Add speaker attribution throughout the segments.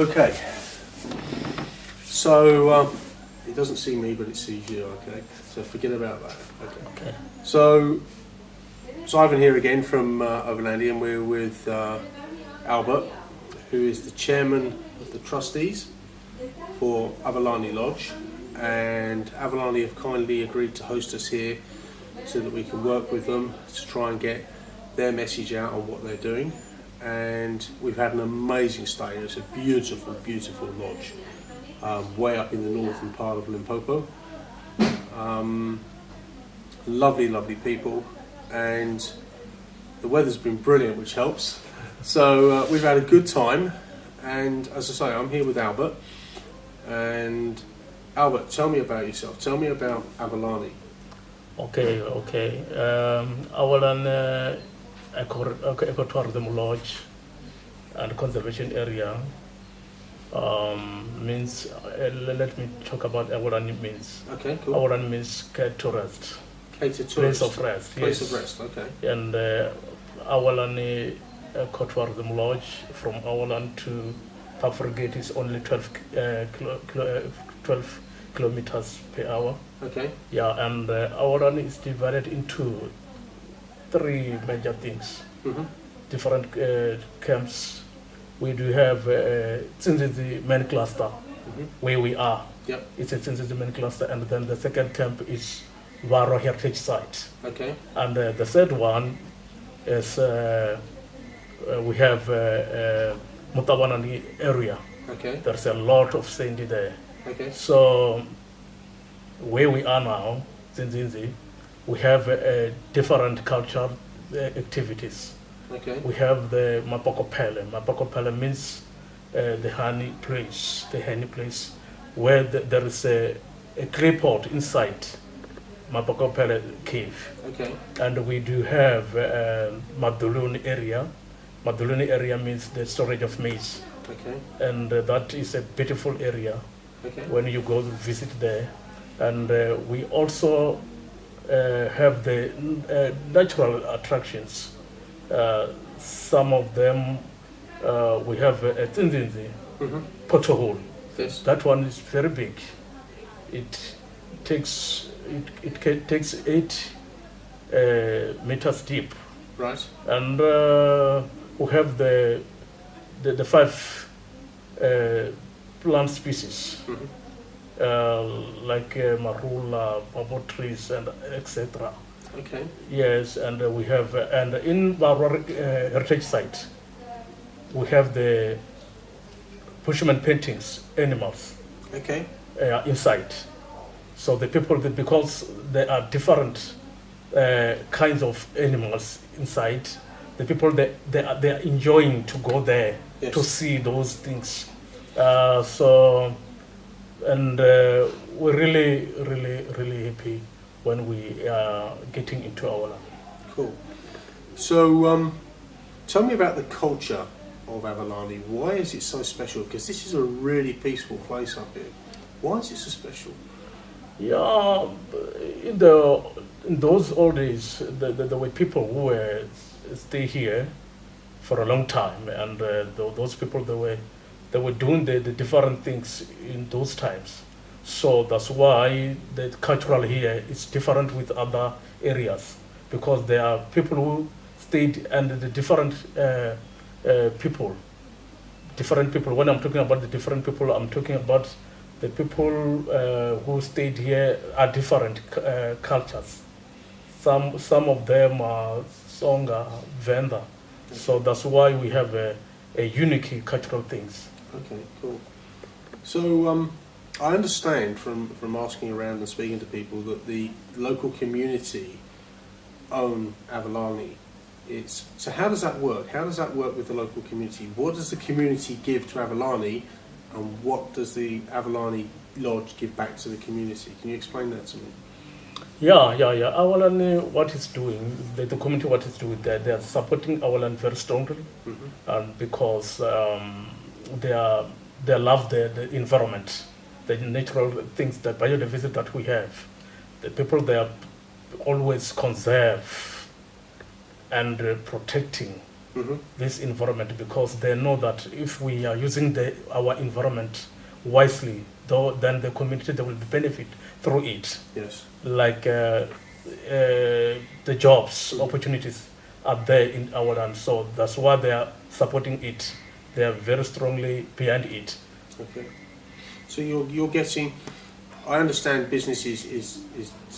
Speaker 1: Okay. So it doesn't see me, but it sees you. Okay. So forget about that. Okay. So Ivan here again from Overlandi, and we're with Albert, who is the chairman of the trustees for Awelani Lodge, and Awelani have kindly agreed to host us here so that we can work with them to try and get their message out on what they're doing. And we've had an amazing stay. It's a beautiful, beautiful lodge, way up in the northern part of Limpopo. Lovely, lovely people, and the weather's been brilliant, which helps. So we've had a good time, and as I say, I'm here with Albert. And Albert, tell me about yourself. Tell me about Awelani.
Speaker 2: Okay. Awelani Ecotourism Lodge and Conservation Area means, let me talk about Awelani means.
Speaker 1: Okay, cool.
Speaker 2: Awelani means catered to rest.
Speaker 1: Catered to
Speaker 2: Place of rest.
Speaker 1: Place
Speaker 2: yes.
Speaker 1: of rest, okay.
Speaker 2: And Awelani Ecotourism Lodge from Awelani to Pafragate is only 12 kilometers per hour.
Speaker 1: Okay.
Speaker 2: Yeah, and Awelani is divided into three major things.
Speaker 1: Mm-hmm.
Speaker 2: Different camps. We do have the main cluster, where we are.
Speaker 1: Yep.
Speaker 2: It's a main cluster, and then the second camp is Varo Heritage Site.
Speaker 1: Okay.
Speaker 2: And the third one is we have Mutawanani area.
Speaker 1: Okay.
Speaker 2: There's a lot of sandy there.
Speaker 1: Okay.
Speaker 2: So where we are now, Zinzinzi, we have different cultural activities.
Speaker 1: Okay.
Speaker 2: We have the Mapoko Pele. Mapoko Pele means the honey place, where there is a clay pot inside Mapoko Pele cave.
Speaker 1: Okay.
Speaker 2: And we do have Maduluni area. Maduluni area means the storage of maize.
Speaker 1: Okay.
Speaker 2: And that is a beautiful area
Speaker 1: Okay.
Speaker 2: when you go to visit there. And we also have the natural attractions. Some of them, we have a Tzinzinzi pothole.
Speaker 1: Yes.
Speaker 2: That one is very big. It takes 8 meters deep.
Speaker 1: Right.
Speaker 2: And we have the 5 plant species. Like marula, bamboo trees, and etc.
Speaker 1: Okay.
Speaker 2: Yes, and we have, and in our heritage site, we have the Bushman paintings, animals,
Speaker 1: Okay.
Speaker 2: inside. So the people, because there are different kinds of animals inside, the people they are enjoying to go there.
Speaker 1: Yes.
Speaker 2: To see those things. And we're really happy when we are getting into Awelani.
Speaker 1: Cool. So tell me about the culture of Awelani. Why is it so special? Because this is a really peaceful place up here. Why is it so special?
Speaker 2: Yeah, in those old days, the way people who were stay here for a long time, and those people they were doing the different things in those times. So that's why the cultural here is different with other areas, because there are people who stayed and the different people. When I'm talking about the different people, I'm talking about the people who stayed here are different cultures. Some of them are Songa, Venda. So that's why we have a unique cultural things.
Speaker 1: Okay, cool. So I understand from asking around and speaking to people that the local community own Awelani. So how does that work? How does that work with the local community? What does the community give to Awelani, and what does the Awelani Lodge give back to the community? Can you explain that to me?
Speaker 2: Yeah. Awelani, what it's doing, the community, what it's doing, they are supporting Awelani very strongly, and because they love the environment, the natural things, the biodiversity that we have. The people they are always conserve and protecting this environment, because they know that if we are using our environment wisely, then the community, they will benefit through it.
Speaker 1: Yes.
Speaker 2: Like the jobs opportunities are there in our land, so that's why they are supporting it. They are very strongly behind it.
Speaker 1: Okay. So you're getting. I understand business is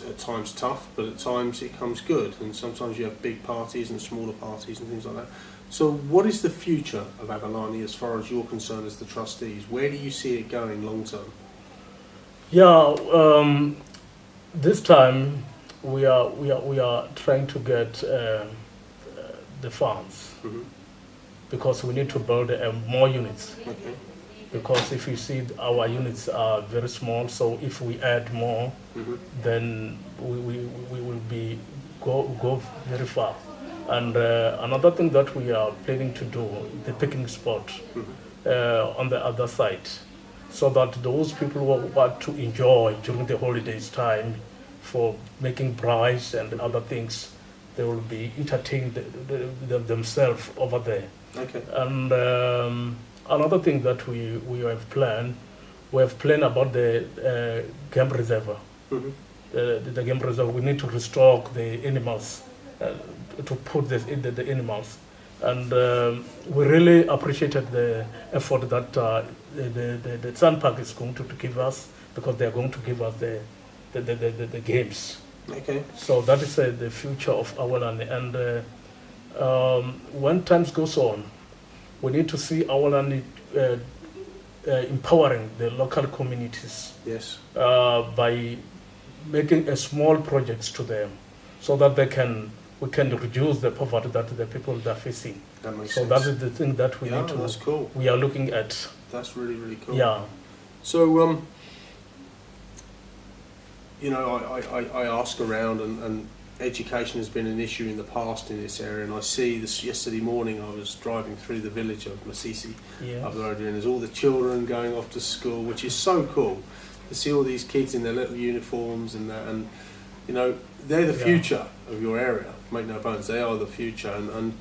Speaker 1: at times tough, but at times it comes good, and sometimes you have big parties and smaller parties and things like that. So what is the future of Awelani as far as you're concerned as the trustees? Where do you see it going long term?
Speaker 2: Yeah, this time we are trying to get the funds, because we need to build more units.
Speaker 1: Okay.
Speaker 2: Because if you see, our units are very small, so if we add more, then we will go very far. And another thing that we are planning to do, the picnic spot on the other side, so that those people who want to enjoy during the holidays time for making braais and other things, they will be entertained themselves over there.
Speaker 1: Okay.
Speaker 2: And another thing that we have planned about the game reserve. The game reserve, we need to restock the animals, to put the animals. And we really appreciated the effort that the Sun Park is going to give us, because they are going to give us the games.
Speaker 1: Okay.
Speaker 2: So that is the future of Awelani. And when times goes on, we need to see Awelani empowering the local communities.
Speaker 1: Yes.
Speaker 2: By making a small projects to them, so that we can reduce the poverty that the people are facing.
Speaker 1: That makes
Speaker 2: so
Speaker 1: sense.
Speaker 2: that is the thing that we need to.
Speaker 1: That's cool.
Speaker 2: We are looking at.
Speaker 1: That's really, really cool.
Speaker 2: Yeah.
Speaker 1: So you know, I ask around, and education has been an issue in the past in this area, and I see this yesterday morning. I was driving through the village of Masisi up the road, and there's all the children going off to school, which is so cool to see all these kids in their little uniforms and that, and you know, they're the future of your area. Make no bones, they are the future. And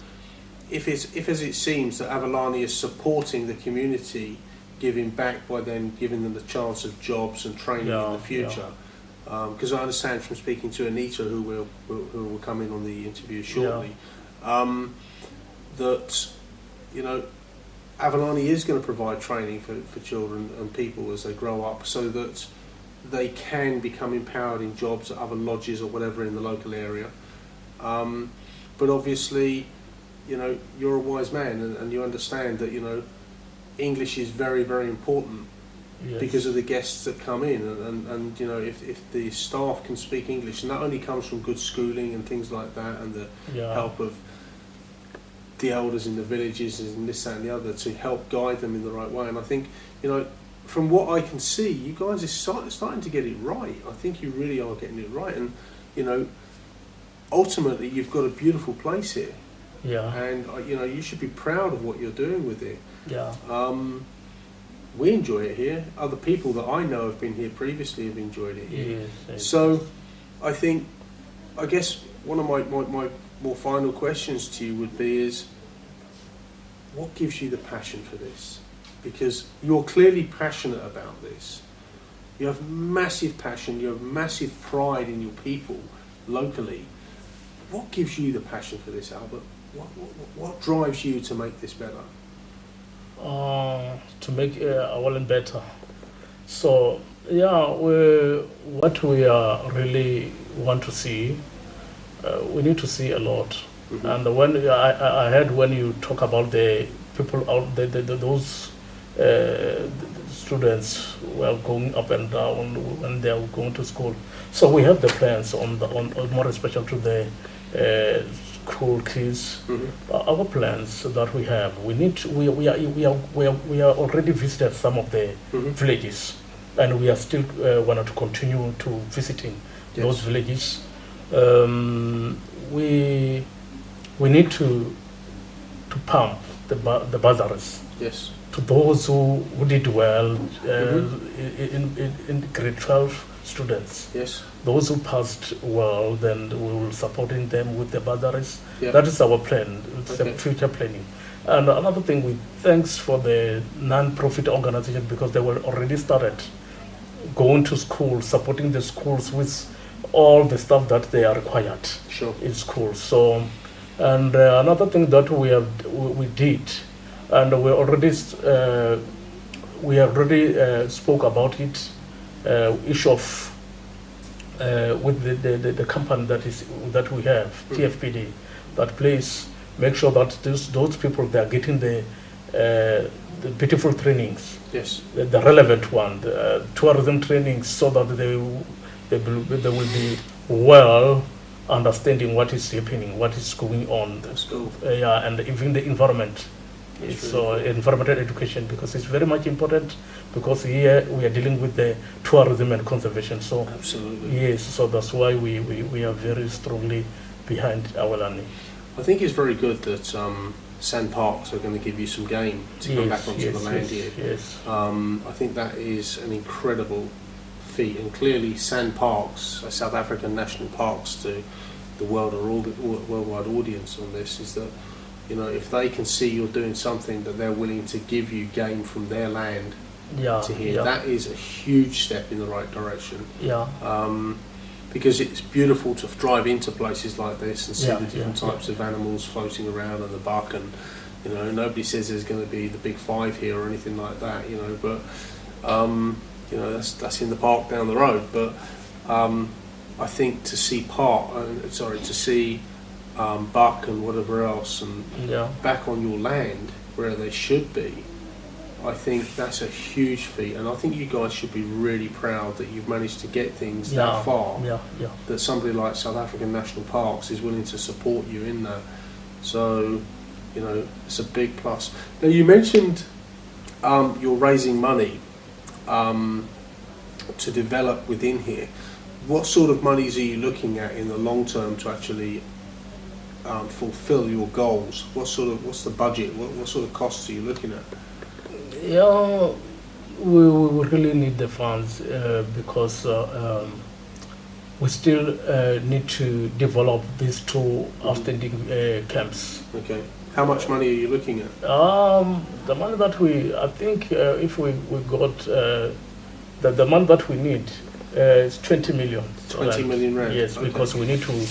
Speaker 1: if as it seems that Awelani is supporting the community, giving back by then giving them the chance of jobs and training in the future. Because I understand from speaking to Anita, who will come in on the interview shortly, that you know, Awelani is going to provide training for children and people as they grow up, so that they can become empowered in jobs at other lodges or whatever in the local area. But obviously, you know, you're a wise man, and you understand that, you know, English is very, very important. Yes. Because of the guests that come in, and you know, if the staff can speak English, and that only comes from good schooling and things like that, and the help of the elders in the villages and this, that and the other, to help guide them in the right way. And I think, you know, from what I can see, you guys are starting to get it right. I think you really are getting it right, and you know, ultimately you've got a beautiful place here. Yeah. And you know, you should be proud of what you're doing with it. Yeah. We enjoy it here. Other people that I know have been here previously have enjoyed it here. Yes, so I guess one of my more final questions to you would be is, what gives you the passion for this? Because you're clearly passionate about this. You have massive passion, you have massive pride in your people locally. What gives you the passion for this, Albert? What drives you to make this better?
Speaker 2: To make Awelani better. So yeah, what we really want to see, we need to see a lot. And when I heard when you talk about the people out there, those students who are going up and down when they are going to school. So we have the plans on more especially to the school kids. Our plans that we have, we are already visited some of the villages, and we are still want to continue to visiting those villages. We need to pump the bazaars.
Speaker 1: Yes.
Speaker 2: to those who did well in grade 12 students.
Speaker 1: Yes.
Speaker 2: Those who passed well, then we will supporting them with the bursaries.
Speaker 1: Yeah.
Speaker 2: That is our plan. It's
Speaker 1: Okay.
Speaker 2: a future planning. And another thing, we thanks for the non-profit organization because they were already started going to schools, supporting the schools with all the stuff that they are required
Speaker 1: Sure.
Speaker 2: in schools. So, and another thing that we did, and we already spoke about it, issue of with the company that we have, TFPD, that please make sure that those people, they are getting the beautiful trainings,
Speaker 1: Yes.
Speaker 2: the relevant one, the tourism trainings, so that they will be well understanding what is happening, what is going on.
Speaker 1: That's cool.
Speaker 2: Yeah, and even the environment.
Speaker 1: That's
Speaker 2: So
Speaker 1: really cool.
Speaker 2: environmental education, because it's very much important, because here we are dealing with the tourism and conservation. So
Speaker 1: Absolutely.
Speaker 2: yes, so that's why we are very strongly behind Awelani.
Speaker 1: I think it's very good that Sand Parks are going to give you some game to come back onto the land here.
Speaker 2: Yes.
Speaker 1: I think that is an incredible feat, and clearly Sand Parks, South African national parks, to the worldwide audience on this, is that, you know, if they can see you're doing something that they're willing to give you game from their land
Speaker 2: Yeah.
Speaker 1: to here,
Speaker 2: Yeah.
Speaker 1: that is a huge step in the right direction.
Speaker 2: Yeah.
Speaker 1: Because it's beautiful to drive into places like this and see
Speaker 2: Yeah,
Speaker 1: the different
Speaker 2: yeah,
Speaker 1: types of animals floating around, and the buck, and, you know, nobody says there's going to be the big five here or anything like that, you know, but you know, that's in the park down the road. But I think to see buck and whatever else, and
Speaker 2: Yeah.
Speaker 1: back on your land where they should be, I think that's a huge feat, and I think you guys should be really proud that you've managed to get things
Speaker 2: Yeah.
Speaker 1: that far.
Speaker 2: Yeah. Yeah.
Speaker 1: That somebody like South African National Parks is willing to support you in that. So, you know, it's a big plus. Now, you mentioned you're raising money to develop within here. What sort of monies are you looking at in the long term to actually fulfill your goals? What's the budget? What sort of costs are you looking at?
Speaker 2: Yeah, we really need the funds because we still need to develop these two outstanding camps.
Speaker 1: Okay. How much money are you looking at?
Speaker 2: The money that I think if we got the money that we need is 20 million.
Speaker 1: 20 million rand?
Speaker 2: Yes,
Speaker 1: Okay.
Speaker 2: because we need to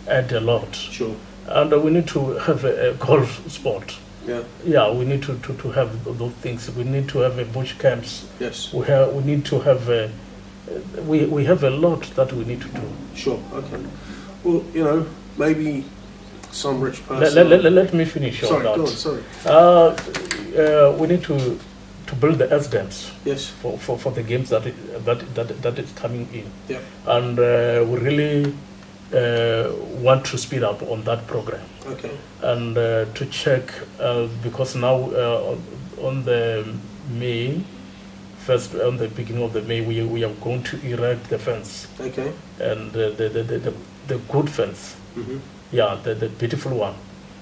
Speaker 2: add a lot.
Speaker 1: Sure.
Speaker 2: And we need to have a golf spot.
Speaker 1: Yeah.
Speaker 2: Yeah, we need to have those things. We need to have a bush camps.
Speaker 1: Yes.
Speaker 2: We need to have we have a lot that we need to do.
Speaker 1: Sure. Okay. Well, you know, maybe some rich person.
Speaker 2: Let me finish
Speaker 1: Sorry.
Speaker 2: on
Speaker 1: Go on.
Speaker 2: that.
Speaker 1: Sorry.
Speaker 2: We need to build the S-dams
Speaker 1: Yes.
Speaker 2: for the games that is coming in.
Speaker 1: Yeah.
Speaker 2: And we really want to speed up on that program.
Speaker 1: Okay.
Speaker 2: And to check because now on the May first, on the beginning of the May, we are going to erect the fence,
Speaker 1: Okay.
Speaker 2: and the good fence,
Speaker 1: Mhm.
Speaker 2: yeah, the beautiful one,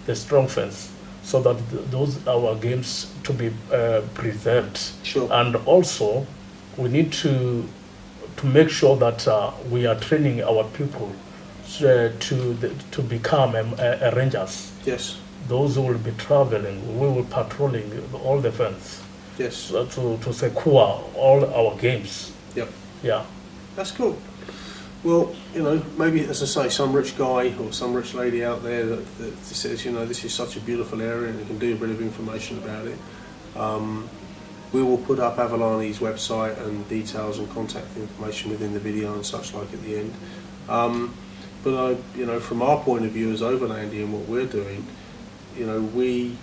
Speaker 2: the strong fence, so that those our games to be preserved.
Speaker 1: Sure.
Speaker 2: And also we need to make sure that we are training our people to become rangers.
Speaker 1: Yes.
Speaker 2: Those who will be traveling, we will patrolling all the fence
Speaker 1: Yes.
Speaker 2: to secure all our games.
Speaker 1: Yep.
Speaker 2: Yeah.
Speaker 1: That's cool. Well, you know, maybe, as I say, some rich guy or some rich lady out there that says, you know, this is such a beautiful area and you can do a bit of information about it. We will put up Awelani's website and details and contact information within the video and such like at the end. But you know, from our point of view as Overlandi and what we're doing, you know, we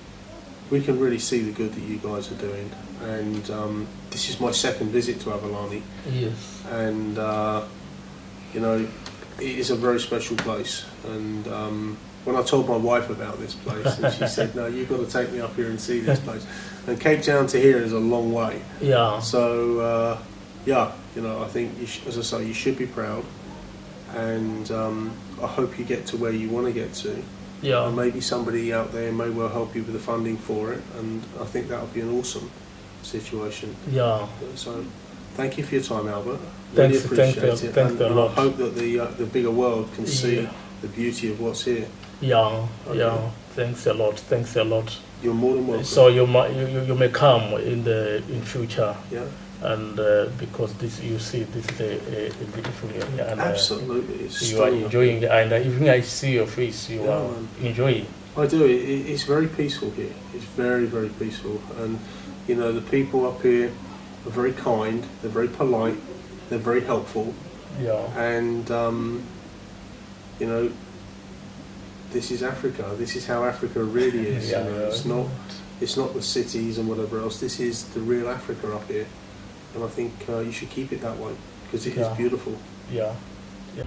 Speaker 1: can really see the good that you guys are doing. And this is my second visit to Awelani,
Speaker 2: Yes.
Speaker 1: and you know, it is a very special place. And when I told my wife about this place, and she said, "No, you've got to take me up here and see this place." And Cape Town to here is a long way.
Speaker 2: Yeah.
Speaker 1: So yeah, you know, I think as I say, you should be proud, and I hope you get to where you want to get to.
Speaker 2: Yeah.
Speaker 1: And maybe somebody out there may well help you with the funding for it, and I think that would be an awesome. situation.
Speaker 2: Yeah.
Speaker 1: So, thank you for your time, Albert.
Speaker 2: Thanks,
Speaker 1: Really appreciate
Speaker 2: thanks,
Speaker 1: it.
Speaker 2: thanks a
Speaker 1: And
Speaker 2: lot.
Speaker 1: I hope that the bigger world can see
Speaker 2: Yeah.
Speaker 1: the beauty of what's here.
Speaker 2: Yeah,
Speaker 1: Okay.
Speaker 2: yeah. Thanks a lot. Thanks a lot.
Speaker 1: You're more than welcome.
Speaker 2: So you may come in future,
Speaker 1: Yeah,
Speaker 2: and because this you see this is a beautiful area, and
Speaker 1: absolutely. It's
Speaker 2: you are
Speaker 1: stunning.
Speaker 2: enjoying, and even I see your face, you
Speaker 1: Yeah,
Speaker 2: are
Speaker 1: man.
Speaker 2: enjoying.
Speaker 1: I do. It's very peaceful here. It's very, very peaceful. And, you know, the people up here are very kind. They're very polite. They're very helpful.
Speaker 2: Yeah,
Speaker 1: And, you know, this is Africa. This is how Africa really is.
Speaker 2: Yeah,
Speaker 1: you know,
Speaker 2: yeah.
Speaker 1: it's not the cities and whatever else. This is the real Africa up here. And I think you should keep it that way because it is
Speaker 2: Yeah.
Speaker 1: beautiful.
Speaker 2: yeah, yeah.